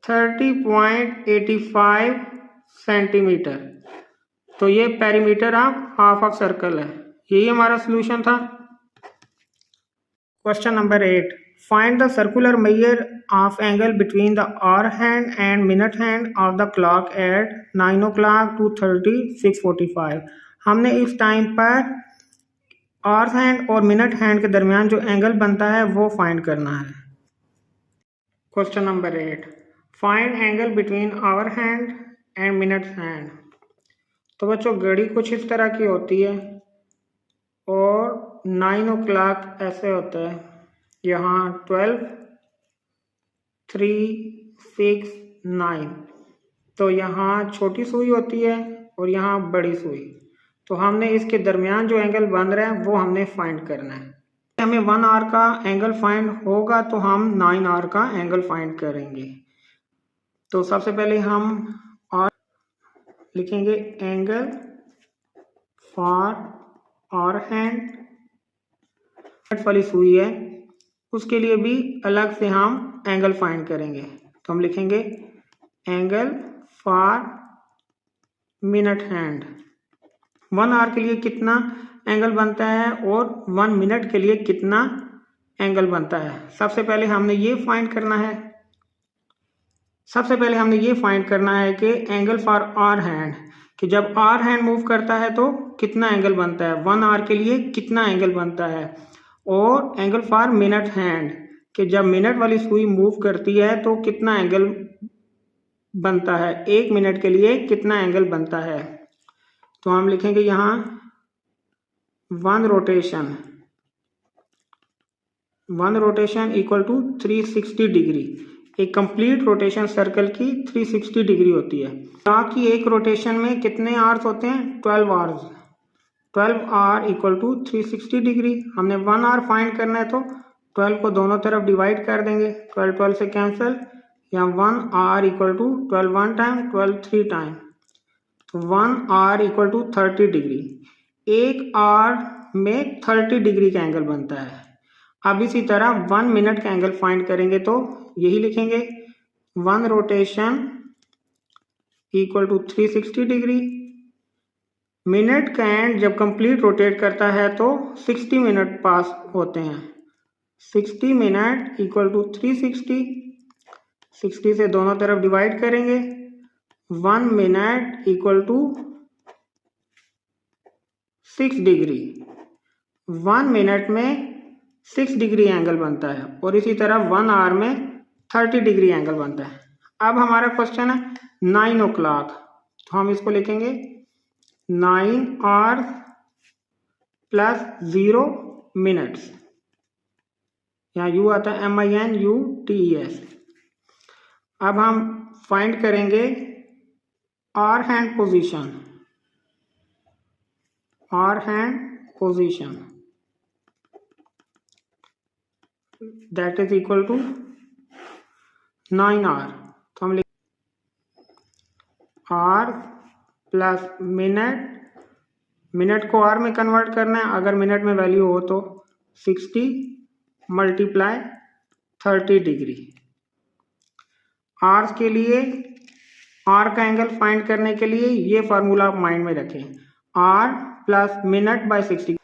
30.85 सेंटीमीटर। तो ये perimeter of half of circle है। यही हमारा सॉल्यूशन था। Question number 8, find the circular measure of angle between the hour hand and minute hand of the clock at 9 o'clock to 6:45। हमने इस टाइम पर आवर हैंड और मिनट हैंड के दरमियान जो एंगल बनता है वो फाइंड करना है। Question number 8, find angle between hour hand and minute hand. तो बच्चों, घड़ी कुछ इस तरह की होती है और 9 o'clock ऐसे होता है। यहाँ 12, 3, 6, 9। तो यहाँ छोटी सुई होती है और यहाँ बड़ी सुई। तो हमने इसके दरमियान जो एंगल बन रहा है वो हमने फाइंड करना है। हमें 1 आवर का एंगल फाइंड होगा तो हम 9 आवर का एंगल फाइंड करेंगे। तो सबसे पहले हम और लिखेंगे एंगल फॉर आवर हैंड वाली सुई है, उसके लिए भी अलग से हम एंगल फाइंड करेंगे। तो हम लिखेंगे angle for minute hand. 1 hour के लिए कितना एंगल बनता है और 1 मिनट के लिए कितना एंगल बनता है। सबसे पहले हमने ये फाइंड करना है कि एंगल फॉर आवर हैंड, कि जब आवर हैंड मूव करता है तो कितना एंगल बनता है, 1 आवर के लिए कितना एंगल बनता है। और एंगल फॉर मिनट हैंड, कि जब मिनट वाली सुई मूव करती है तो कितना एंगल बनता है, 1 मिनट के लिए कितना एंगल बनता है। तो हम लिखेंगे यहाँ 1 rotation 1 rotation equal to 360 degree. एक कंप्लीट रोटेशन सर्कल की 360 डिग्री होती है। यहाँ की एक रोटेशन में कितने आवर्स होते हैं? 12 hours. 12 hour equal to 360 degree. हमने 1 आवर फाइंड करना है तो 12 को दोनों तरफ डिवाइड कर देंगे, 12 12 से कैंसिल। यहाँ 1 hour equal to 12 1 time, 12 3 time, तो 1 आवर इक्वल टू 30 डिग्री। एक आवर में 30 डिग्री का एंगल बनता है। अब इसी तरह 1 मिनट का एंगल फाइंड करेंगे तो यही लिखेंगे, 1 rotation equal to 360 degree. Minute का एंड जब कंप्लीट रोटेट करता है तो 60 मिनट पास होते हैं। 60 मिनट इक्वल टू 360, 60 से दोनों तरफ डिवाइड करेंगे, 1 minute equal to 6 degree. 1 minute में 6 डिग्री एंगल बनता है और इसी तरह 1 आवर में 30 डिग्री एंगल बनता है। अब हमारा क्वेश्चन है 9 o'clock, तो हम इसको लिखेंगे 9 आवर्स प्लस 0 मिनट्स। यहाँ यू आता है MINUTES। अब हम फाइंड करेंगे hour hand position. Hour hand position that is equal to 9 hour. तो हम लिख आवर प्लस मिनट, मिनट को आवर में कन्वर्ट करना है, अगर मिनट में वैल्यू हो तो 60 मल्टीप्लाई 30 डिग्री। आवर्स के लिए आर का एंगल फाइंड करने के लिए ये फार्मूला आप माइंड में रखें, hour plus minute by 60।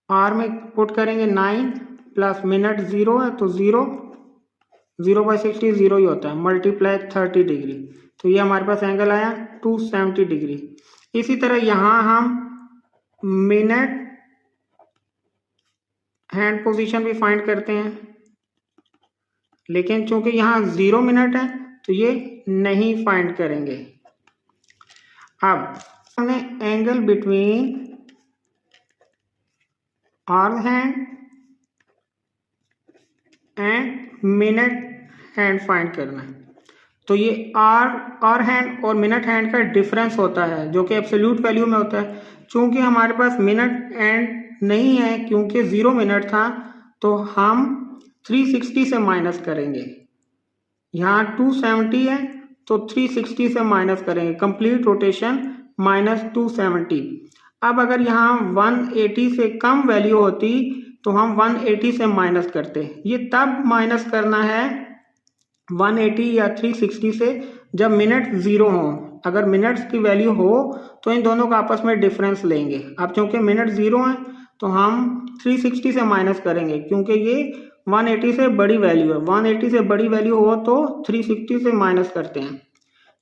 Hour में पुट करेंगे 9 प्लस मिनट 0 है तो 0 बाय 60 0 ही होता है, मल्टीप्लाई 30 डिग्री। तो ये हमारे पास एंगल आया 270 डिग्री। इसी तरह यहाँ हम मिनट हैंड पोजीशन भी फाइंड करते हैं, लेकिन चूंकि यहाँ 0 मिनट है तो ये नहीं फाइंड करेंगे। अब हमने angle between arm hand and minute hand find करना है। तो ये आर हैंड और मिनट हैंड का डिफरेंस होता है जो कि एब्सोल्यूट वैल्यू में होता है। चूंकि हमारे पास मिनट एंड नहीं है क्योंकि 0 मिनट था, तो हम 360 से माइनस करेंगे। यहाँ 270 है तो 360 से माइनस करेंगे, कंप्लीट रोटेशन माइनस 270। अब अगर यहाँ 180 से कम वैल्यू होती तो हम 180 से माइनस करते। ये तब माइनस करना है 180 या 360 से जब मिनट 0 हो। अगर मिनट्स की वैल्यू हो तो इन दोनों का आपस में डिफरेंस लेंगे। अब चूंकि मिनट 0 है तो हम 360 से माइनस करेंगे क्योंकि ये 180 से बड़ी वैल्यू है। 180 से बड़ी वैल्यू हो तो 360 से माइनस करते हैं।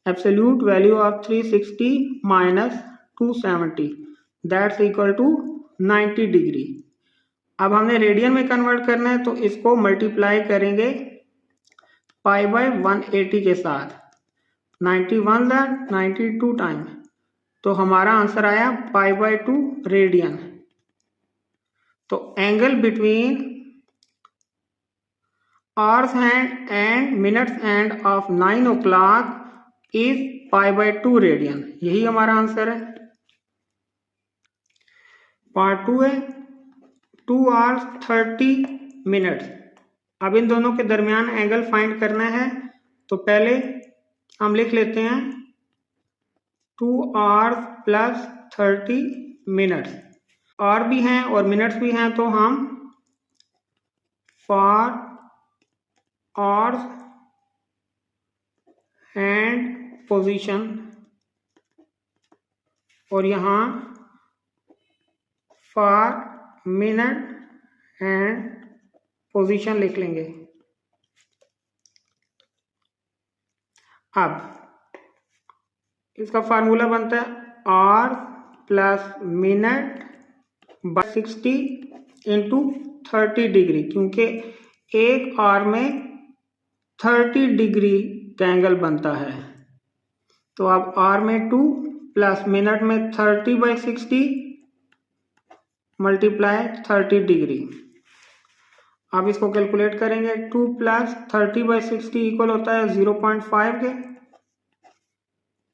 Absolute value of 360 minus 270 that's equal to 90 degree. अब हमने रेडियन में कन्वर्ट करना है तो इसको मल्टीप्लाई करेंगे पाई बाय 180 के साथ। 91 दैट 92 टाइम, तो हमारा आंसर आया पाई बाय 2 रेडियन। तो angle between hours hand and minutes hand of 9 o'clock is pi by 2 radian. यही हमारा आंसर है। पार्ट 2 है 2 hours 30 minutes। अब इन दोनों के दरमियान एंगल फाइंड करना है, तो पहले हम लिख लेते हैं 2 hours प्लस 30 minutes। और भी हैं और मिनट्स भी हैं तो हम फॉर आवर्स हैंड पोजीशन और यहाँ फॉर मिनट हैंड पोजीशन लिख लेंगे। अब इसका फार्मूला बनता है hour plus minute by 60 into 30 degree, क्योंकि एक आवर में 30 डिग्री का एंगल बनता है। तो अब आर में 2 प्लस मिनट में 30 बाई 60 मल्टीप्लाई 30 डिग्री। अब इसको कैलकुलेट करेंगे। 2 + 30/60 इक्वल होता है 0.5 के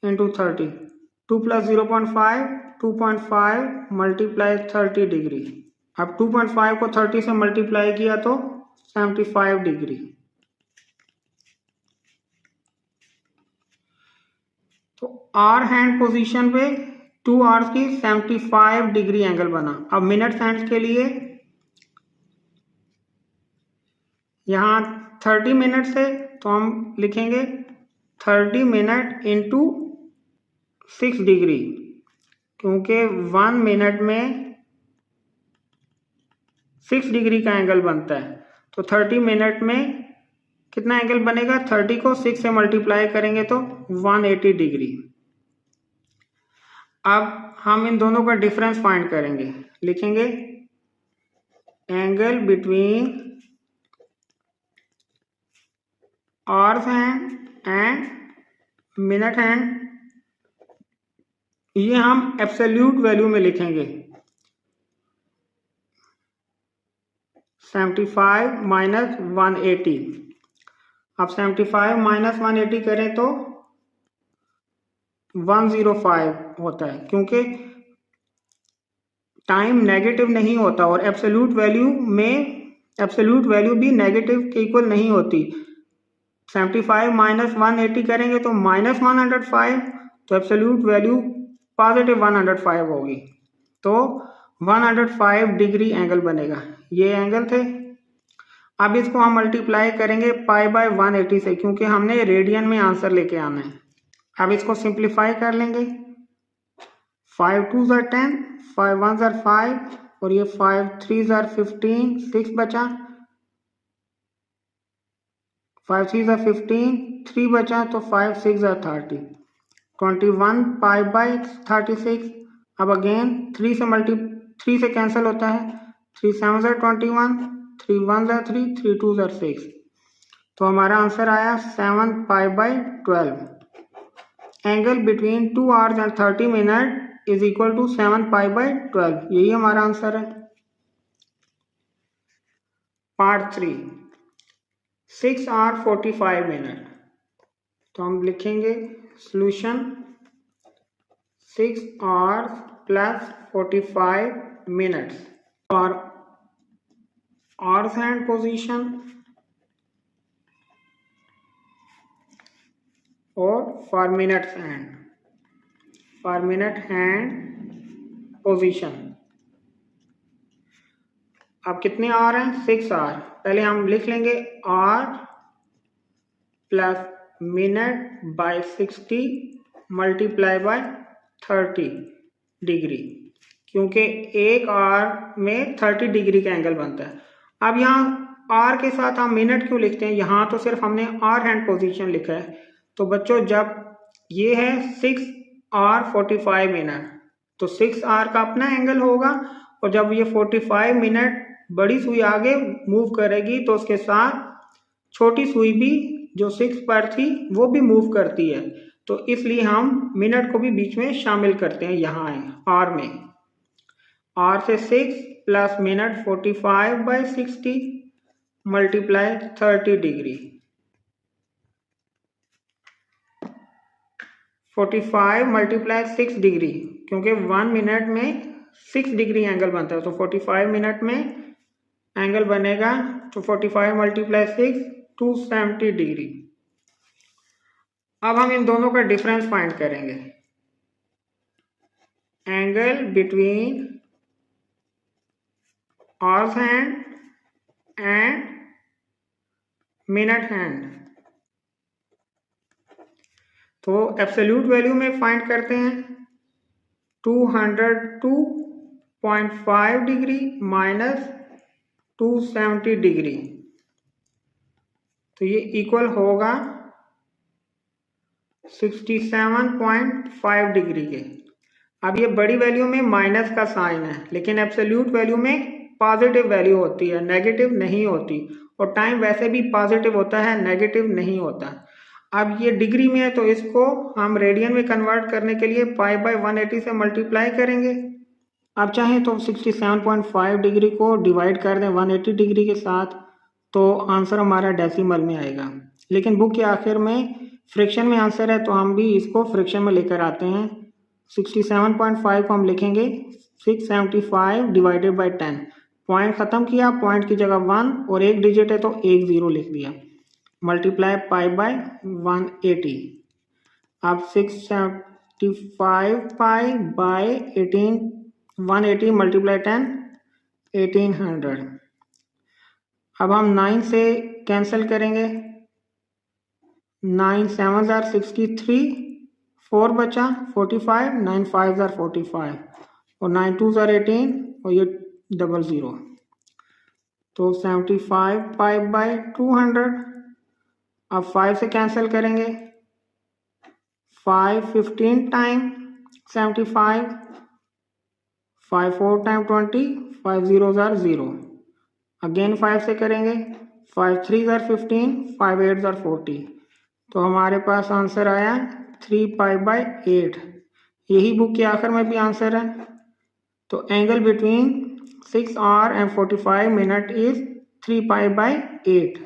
इंटू 30। 2 + 0.5 2.5 multiply 30 degree. अब 2.5 को 30 से मल्टीप्लाई किया तो 75 डिग्री। तो आर हैंड पोजीशन पे 2 आवर्स की 75 डिग्री एंगल बना। अब मिनट्स हैंड के लिए यहाँ 30 मिनट्स है तो हम लिखेंगे 30 मिनट इंटू 6 डिग्री, क्योंकि 1 मिनट में 6 डिग्री का एंगल बनता है। तो 30 मिनट में कितना एंगल बनेगा? 30 को 6 से मल्टीप्लाई करेंगे तो 180 डिग्री। अब हम इन दोनों का डिफरेंस फाइंड करेंगे। लिखेंगे angle between hours hand and minute hand, ये हम एब्सोल्यूट वैल्यू में लिखेंगे। 75 माइनस 180। अब 75 माइनस 180 करें तो 105 होता है, क्योंकि टाइम नेगेटिव नहीं होता और एब्सोल्यूट वैल्यू में एब्सोल्यूट वैल्यू भी नेगेटिव के इक्वल नहीं होती। 75 माइनस 180 करेंगे तो -105, तो एब्सोल्यूट वैल्यू पॉजिटिव 105 होगी। तो 105 डिग्री एंगल बनेगा। ये एंगल थे। अब इसको हम मल्टीप्लाई करेंगे π/180 से, क्योंकि हमने रेडियन में आंसर लेके आना है। अब इसको सिंप्लीफाई कर लेंगे। 5 2s are 10, 5 1s are 5 और ये 5 3s are 15, 6 बचा, 5 3s are 15, 3 बचा तो 5 6s are 30, 21 π/36। अब अगेन 3 से कैंसिल होता है, 3 7s are 21, 3 1s are 3, 3 2s are 6। तो हमारा आंसर आया 7 π/12। Angle between 2 hours and 30 minute is equal to 7 π/12। यही हमारा आंसर है। Part 3 6 hour 45 minute. तो हम लिखेंगे solution 6 hours plus 45 minutes for hours hand position और for minutes hand, for minute hand position. अब कितने आवर हैं? 6 आवर। पहले हम लिख लेंगे hour plus minute by 60 multiply by 30 degree, क्योंकि एक आवर में 30 डिग्री का एंगल बनता है। अब यहाँ आर के साथ हम मिनट क्यों लिखते हैं? यहाँ तो सिर्फ हमने आर हैंड पोजीशन लिखा है। तो बच्चों जब ये है 6 आवर 45 मिनट, तो 6 आवर का अपना एंगल होगा, और जब ये 45 मिनट बड़ी सुई आगे मूव करेगी तो उसके साथ छोटी सुई भी जो 6 पर थी वो भी मूव करती है। तो इसलिए हम मिनट को भी बीच में शामिल करते हैं। यहाँ है आर में, आर से 6 plus minute 45/60 multiply 30 degree. 45 multiply 6 degree, क्योंकि 1 मिनट में 6 डिग्री एंगल बनता है। तो 45 मिनट में एंगल बनेगा तो 45 मल्टीप्लाई 6 270 डिग्री। अब हम इन दोनों का डिफरेंस फाइंड करेंगे। Angle between hours hand and minute hand, तो एब्सोल्यूट वैल्यू में फाइंड करते हैं। 202.5 डिग्री माइनस 270 डिग्री, तो ये इक्वल होगा 67.5 डिग्री के। अब ये बड़ी वैल्यू में माइनस का साइन है, लेकिन एब्सोल्यूट वैल्यू में पॉजिटिव वैल्यू होती है, नेगेटिव नहीं होती। और टाइम वैसे भी पॉजिटिव होता है, नेगेटिव नहीं होता। अब ये डिग्री में है तो इसको हम रेडियन में कन्वर्ट करने के लिए π/180 से मल्टीप्लाई करेंगे। आप चाहें तो 67.5 डिग्री को डिवाइड कर दें 180 डिग्री के साथ, तो आंसर हमारा डेसिमल में आएगा। लेकिन बुक के आखिर में फ्रैक्शन में आंसर है तो हम भी इसको फ्रैक्शन में लेकर आते हैं। 67.5 को हम लिखेंगे 675 डिवाइडेड बाई 10। पॉइंट ख़त्म किया, पॉइंट की जगह 1 और एक डिजिट है तो 1 0 लिख दिया, मल्टीप्लाई पाई बाय 180। अब 675 पाई बाय 18, 180 मल्टीप्लाई 10 1800। अब हम 9 से कैंसिल करेंगे, 9 7 ज़ार 63, 4 बचा 45, 9 5 ज़ार 45 और 9 2 ज़ार 18 और ये 00। तो 75 पाई बाय 200। अब 5 से कैंसिल करेंगे, 5 15 टाइम 75, 5 4 टाइम 20, 5 0 ज़ार 0। अगेन 5 से करेंगे, 5 3 ज़ार 15, 5 8 ज़ार 40। तो हमारे पास आंसर आया 3 पाई बाय 8। यही बुक के आखिर में भी आंसर है। तो angle between 6 hours and 45 minutes is 3 pi by 8।